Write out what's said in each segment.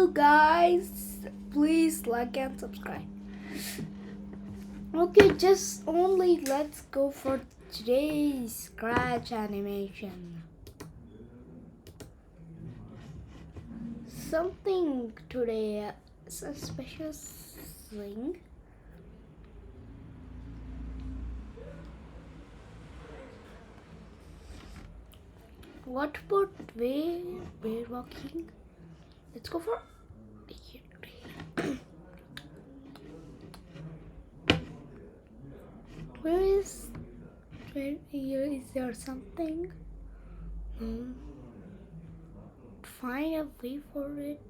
Hello guys, please like and subscribe. Okay, just only let's go for today's scratch animation. Something today, a special thing. What about we're walking? Let's go for where is there something? Find a way for it.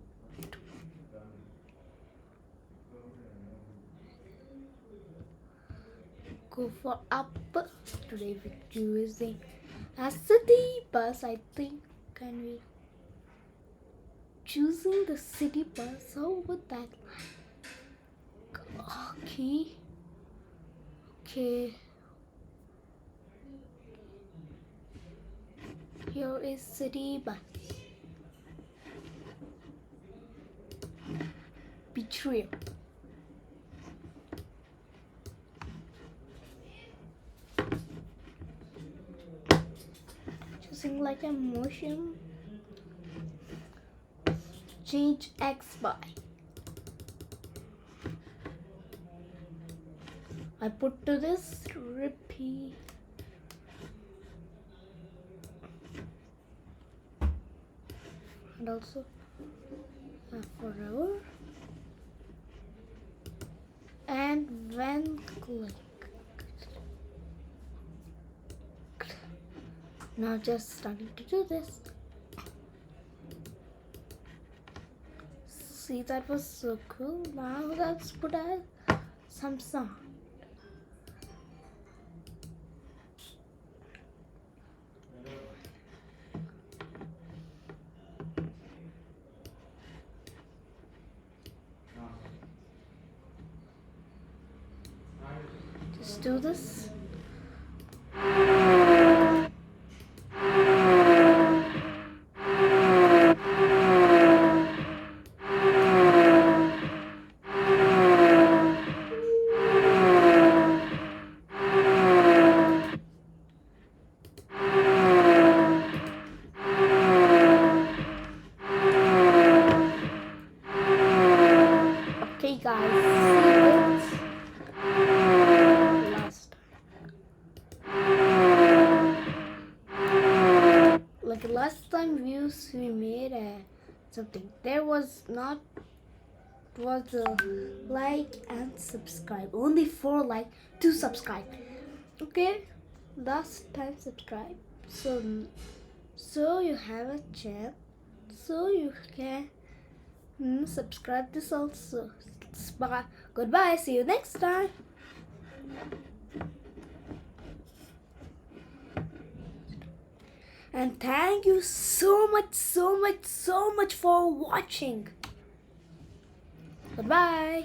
Go for up. Today we're using a city bus, I think. Can we choosing the city bus? How would that? Okay. Here is city bus. Betrayal. Choosing like a motion. Change X by. I put to this repeat. And also forever. And when click. Now just starting to do this. See, that was so cool. Now let's put some sound. Just do this. Okay guys, see this last time. Like last time views we made something. There was not like and subscribe. Only 4 like, 2 subscribe. Okay, last time subscribe. So you have a chance. So you can subscribe this also. Bye. Goodbye. See you next time. And thank you so much for watching. Goodbye.